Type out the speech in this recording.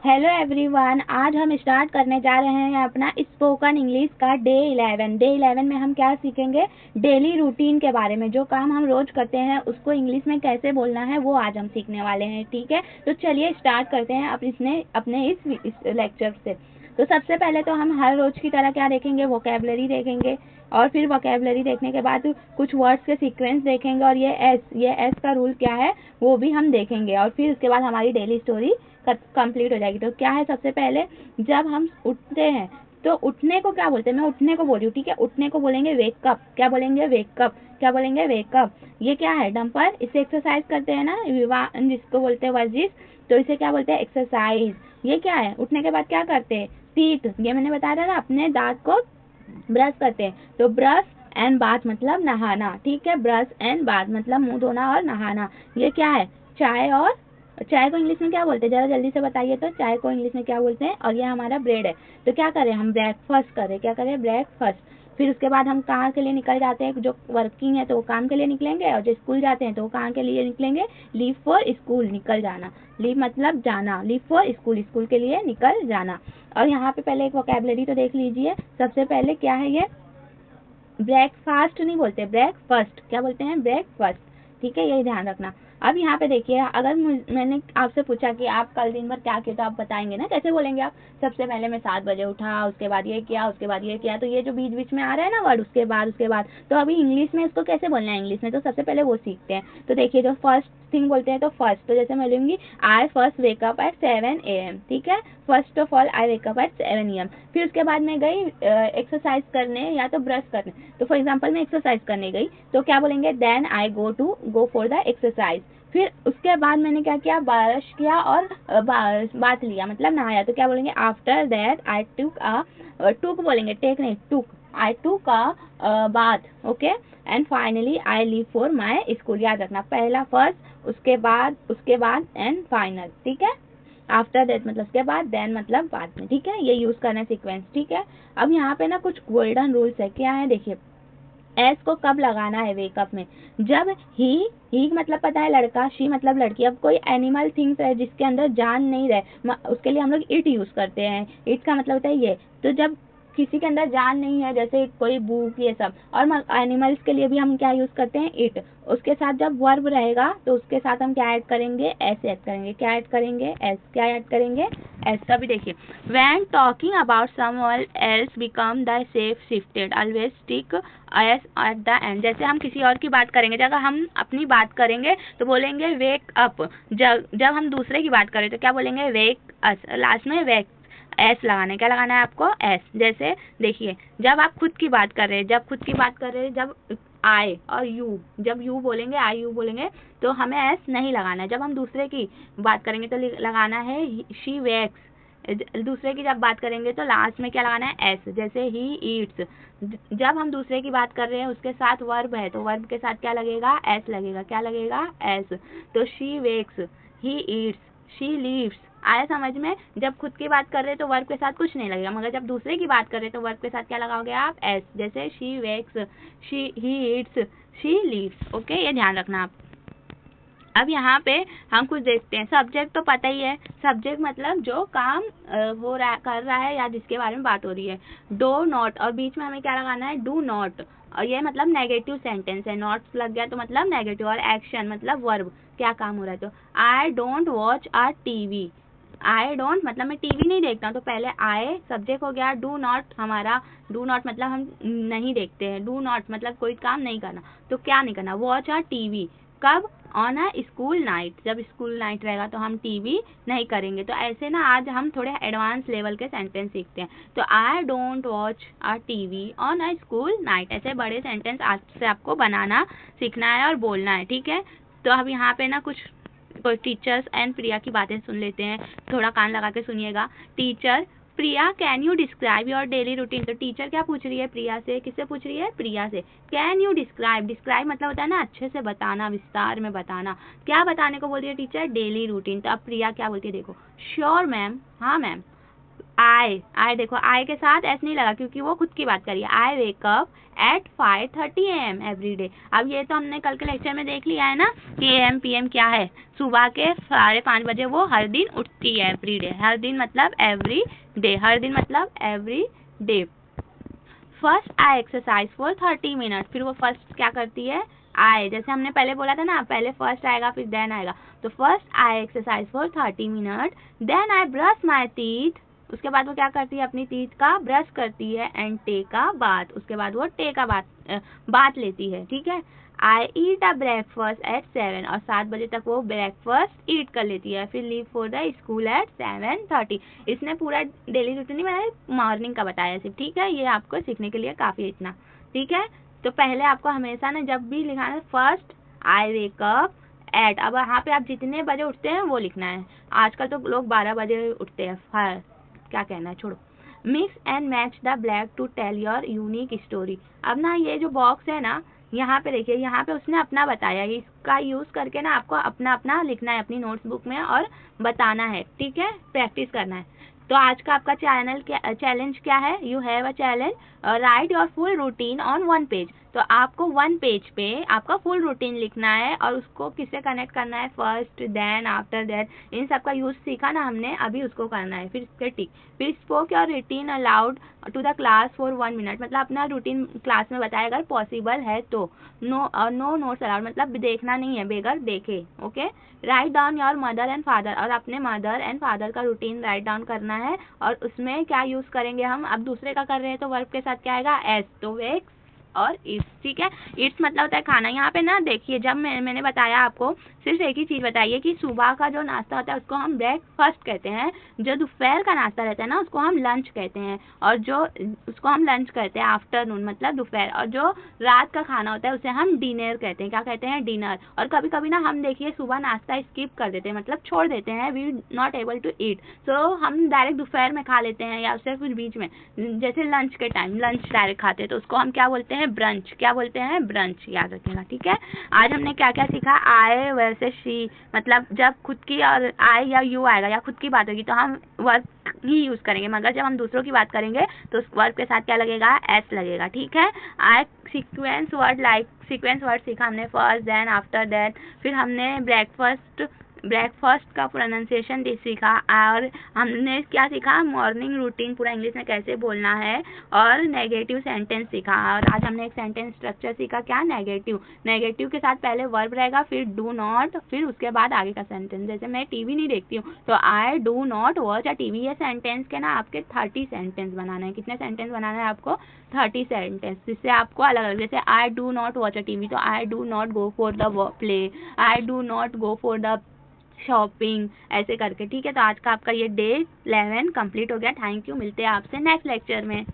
Hello everyone, आज हम start करने जा रहे हैं अपना स्पोकन इंग्लिश का डे 11। डे 11 में हम क्या सीखेंगे? डेली रूटीन के बारे में। जो काम हम रोज करते हैं उसको इंग्लिश में कैसे बोलना है वो आज हम सीखने वाले हैं। ठीक है, तो चलिए स्टार्ट करते हैं अपने इस लेक्चर से। तो सबसे पहले तो हम हर रोज की तरह क्या देखेंगे? वोकैबुलरी देखेंगे, और फिर वोकैबुलरी देखने के बाद कुछ वर्ड्स के सीक्वेंस देखेंगे, और ये एस का रूल क्या है वो भी हम देखेंगे, और फिर उसके बाद हमारी डेली स्टोरी कंप्लीट हो जाएगी। तो क्या है, सबसे पहले जब हम उठते हैं तो उठने को क्या बोलते हैं? मैं उठने को बोल रही हूँ, ठीक है। उठने को बोलेंगे वेकअप। क्या बोलेंगे? वेकअप। क्या बोलेंगे? वेकअप। ये क्या है? डंपर। इससे एक्सरसाइज करते हैं ना, जिसको बोलते हैं वर्जिश, तो इसे क्या बोलते हैं? एक्सरसाइज। ये क्या है? उठने के बाद क्या करते हैं? टीथ। ये मैंने बताया था ना, अपने दांत को ब्रश करते हैं। तो ब्रश एंड बाथ मतलब नहाना, ठीक है। ब्रश एंड बाथ मतलब मुंह धोना और नहाना। ये क्या है? चाय को इंग्लिश में क्या बोलते हैं? जरा जल्दी से बताइए तो, चाय को इंग्लिश में क्या बोलते हैं? और ये हमारा ब्रेड है। तो क्या करें हम? ब्रेकफास्ट करें। क्या करें? ब्रेकफास्ट। फिर उसके बाद हम कहाँ के लिए निकल जाते हैं? जो वर्किंग है तो वो काम के लिए निकलेंगे, और जो स्कूल जाते हैं तो वो कहाँ के लिए निकलेंगे? लीव फॉर स्कूल, निकल जाना। लीव मतलब जाना, लीव फॉर स्कूल, स्कूल के लिए निकल जाना। और यहाँ पे पहले एक वोकैबुलरी तो देख लीजिए। सबसे पहले क्या है ये? ब्रेकफास्ट नहीं बोलते, ब्रेकफास्ट। क्या बोलते हैं? ब्रेकफास्ट। ठीक है, यही ध्यान रखना। अब यहाँ पे देखिए, अगर मैंने आपसे पूछा कि आप कल दिन भर क्या किया, तो आप बताएंगे ना, कैसे बोलेंगे आप? सबसे पहले मैं 7 बजे उठा, उसके बाद ये किया, उसके बाद ये किया। तो ये जो बीच बीच में आ रहा है ना वर्ड, उसके बाद, तो अभी इंग्लिश में इसको कैसे बोलना है? इंग्लिश में तो सबसे पहले वो सीखते हैं। तो देखिए, जो फर्स्ट थिंग बोलते हैं तो फर्स्ट, तो जैसे मैं लूंगी आई फर्स्ट वेकअप एट 7 AM, ठीक है। First of all I wake up at 7 AM। फिर उसके बाद मैं गई एक्सरसाइज करने या तो ब्रश करने। तो फॉर एग्जांपल मैं एक्सरसाइज करने गई, तो क्या बोलेंगे? Then I go for the exercise. फिर उसके बाद मैंने क्या किया? ब्रश किया और बाथ लिया, मतलब नहाया। तो क्या बोलेंगे? आफ्टर दैट आई टुक बोलेंगे, टेक नहीं, took. I took a bath, okay. And finally I leave for my school. याद रखना, पहला फर्स्ट, उसके बाद एंड फाइनल, ठीक है। आफ्टर दैट मतलब उसके बाद, देन मतलब बाद में, ठीक है। ये यूज करना है सीक्वेंस, ठीक है। अब यहाँ पे ना कुछ गोल्डन रूल्स है। क्या है? देखिए, एस को कब लगाना है वेकअप में? जब ही मतलब पता है लड़का, शी मतलब लड़की। अब कोई एनिमल थिंग्स है जिसके अंदर जान नहीं रहे, उसके लिए हम लोग इट यूज करते हैं। इट का मतलब होता है ये। तो जब किसी के अंदर जान नहीं है, जैसे कोई बुक, ये सब, और एनिमल्स के लिए भी हम क्या यूज करते हैं? इट। उसके साथ जब वर्ब रहेगा तो उसके साथ हम क्या ऐड करेंगे? एस ऐड करेंगे। क्या ऐड करेंगे? एस। क्या ऐड करेंगे? एस। का भी देखिए, when talking about someone else become the safe shifted, always tick S at the end. जैसे हम किसी और की बात करेंगे, जब हम अपनी बात करेंगे तो बोलेंगे वेक अप। जब हम दूसरे की बात करें तो क्या बोलेंगे? वेक अस। लास्ट में वेक एस लगाना है। क्या लगाना है आपको? एस। जैसे देखिए, जब आप खुद की बात कर रहे हैं, जब आई और यू, जब यू बोलेंगे, आई यू बोलेंगे, तो हमें एस नहीं लगाना है। जब हम दूसरे की बात करेंगे तो लगाना है शी वेक्स। दूसरे की जब बात करेंगे तो लास्ट में क्या लगाना है? एस। जैसे ही ईट्स। जब हम दूसरे की बात कर रहे हैं, उसके साथ वर्ब है, तो वर्ब के साथ क्या लगेगा? एस लगेगा। क्या लगेगा? एस। तो she wax, he eats, she leaves. आया समझ में? जब खुद की बात कर रहे हैं तो वर्ब के साथ कुछ नहीं लगेगा, मगर जब दूसरे की बात कर रहे हैं तो वर्ब के साथ क्या लगाओगे आप? एस। जैसे she wax, he eats, she leaves. Okay, ये ध्यान रखना आप। अब यहाँ पे हम कुछ देखते हैं। सब्जेक्ट तो पता ही है, सब्जेक्ट मतलब जो काम कर रहा है या जिसके बारे में बात हो रही है। डो नॉट, और बीच में हमें क्या लगाना है? Do not. और ये मतलब नेगेटिव सेंटेंस है, नॉट लग गया तो मतलब नेगेटिव। और एक्शन मतलब वर्ब, क्या काम हो रहा है। तो I don't watch a TV. I don't मतलब मैं टीवी नहीं देखता हूँ, तो पहले आई सब्जेक्ट हो गया। डू नॉट हमारा, डू नॉट मतलब हम नहीं देखते हैं। डू नॉट मतलब कोई काम नहीं करना, तो क्या नहीं करना? Watch a TV. कब? On a school night. जब स्कूल नाइट रहेगा तो हम टीवी नहीं करेंगे। तो ऐसे ना आज हम थोड़े एडवांस लेवल के सेंटेंस सीखते हैं। तो I don't watch a TV on a school night. ऐसे बड़े सेंटेंस आज से आपको बनाना सीखना है और बोलना है, ठीक है। तो अब यहाँ पे ना कुछ टीचर्स एंड प्रिया की बातें सुन लेते हैं, थोड़ा कान लगा के सुनिएगा। Teacher, Priya can you describe your daily routine. तो टीचर क्या पूछ रही है? प्रिया से। किससे पूछ रही है? प्रिया से। कैन यू डिस्क्राइब, डिस्क्राइब मतलब होता है ना अच्छे से बताना, विस्तार में बताना। क्या बताने को बोल रही है टीचर? Daily routine. तो अब प्रिया क्या बोलती है देखो, श्योर मैम, हाँ मैम। आई देखो आई के साथ एस नहीं लगा क्योंकि वो खुद की बात करिए। I wake up at 5:30 AM every day. अब ये तो हमने कल के लेक्चर में देख लिया है ना कि AM PM क्या है। सुबह के 5:30 बजे वो हर दिन उठती है, एवरी डे। हर दिन मतलब एवरी डे, हर दिन मतलब every day. First I exercise for 30 minute. फिर वो फर्स्ट क्या करती है, आई, जैसे हमने पहले बोला था ना, पहले फर्स्ट आएगा फिर देन आएगा। तो first I exercise for 30 minute, then I brush my teeth. उसके बाद वो क्या करती है, अपनी टीथ का ब्रश करती है, एंड टेक अ बाथ। उसके बाद वो टेक अ बाथ लेती है, ठीक है। आई ईट अ ब्रेकफास्ट एट 7, और 7 बजे तक वो ब्रेकफास्ट ईट कर लेती है। फिर leave for the school eight 7:30। इसने पूरा डेली रूटीन नहीं बनाया, मॉर्निंग का बताया सिर्फ, ठीक है। ये आपको सीखने के लिए काफ़ी इतना, ठीक है। तो पहले आपको हमेशा ना जब भी लिखाना है फर्स्ट आई वेक अप एट, अब यहाँ पे आप जितने बजे उठते हैं वो लिखना है। आजकल तो लोग 12 बजे उठते हैं, क्या कहना है, छोड़ो। Mix and match the black to tell your unique story. अब ना ये जो बॉक्स है ना, यहाँ पे देखिए, यहाँ पे उसने अपना बताया, इसका यूज करके ना आपको अपना अपना लिखना है अपनी नोट्सबुक में और बताना है, ठीक है, प्रैक्टिस करना है। तो आज का आपका चैलेंज क्या है, you have a challenge, right your full routine on 1 page. तो आपको 1 पेज पे आपका फुल रूटीन लिखना है और उसको किससे कनेक्ट करना है, फर्स्ट, देन, आफ्टर दैट, इन सब का यूज सीखा ना हमने, अभी उसको करना है। फिर इसके टिक। फिर spoke your routine aloud to the class for 1 minute, मतलब अपना रूटीन क्लास में बताए अगर पॉसिबल है तो। नो नोट्स अलाउड, मतलब देखना नहीं है, बेगर देखे, okay. Write down your mother and father, और अपने मदर एंड फादर का रूटीन राइट डाउन करना है। और उसमें क्या यूज करेंगे हम, अब दूसरे का कर रहे हैं तो वर्ब के साथ क्या आएगा, एस, तो वेक्स और इट्स, ठीक है। इट्स मतलब होता है खाना। यहाँ पे ना देखिए, जब मैंने बताया आपको, सिर्फ एक ही चीज़ बताइए कि सुबह का जो नाश्ता होता है उसको हम ब्रेकफास्ट कहते हैं, जो दोपहर का नाश्ता रहता है ना उसको हम लंच कहते हैं, और जो उसको हम लंच कहते हैं आफ्टरनून मतलब दोपहर, और जो रात का खाना होता है उसे हम डिनर कहते हैं। क्या कहते हैं, डिनर। और कभी कभी ना हम देखिए सुबह नाश्ता स्किप कर देते हैं, मतलब छोड़ देते हैं, we not able to eat, तो हम डायरेक्ट दोपहर में खा लेते हैं या उससे कुछ बीच में, जैसे लंच के टाइम लंच डायरेक्ट खाते हैं, तो उसको हम क्या बोलते हैं, ब्रंच। क्या बोलते हैं, ब्रंच, याद रखिएगा, ठीक है। आज हमने क्या क्या सीखा, आए वैसे शी, मतलब जब खुद की और आई या यू आएगा या खुद की बात होगी तो हम वर्ब ही यूज करेंगे, मगर जब हम दूसरों की बात करेंगे तो उस वर्ब के साथ क्या लगेगा, एस लगेगा, ठीक है। आई सीक्वेंस वर्ड सीखा हमने, फर्स्ट, देन, आफ्टर दैट। फिर हमने ब्रेकफास्ट का प्रोनाउंसिएशन सीखा, और हमने क्या सीखा, मॉर्निंग रूटीन पूरा इंग्लिश में कैसे बोलना है, और नेगेटिव सेंटेंस सीखा। और आज हमने एक सेंटेंस स्ट्रक्चर सीखा, क्या, नेगेटिव के साथ पहले वर्ब रहेगा, फिर डू नॉट, फिर उसके बाद आगे का सेंटेंस। जैसे मैं टीवी नहीं देखती हूँ तो I do not watch a TV. ये सेंटेंस के ना आपके 30 सेंटेंस बनाना है। कितने सेंटेंस बनाना है आपको, 30 सेंटेंस, जिससे आपको अलग अलग, जैसे I do not watch a TV तो I do not go for the play, I do not go for the shopping, ऐसे करके, ठीक है। तो आज का आपका ये डे 11 कंप्लीट हो गया। थैंक यू, मिलते हैं आपसे नेक्स्ट लेक्चर में।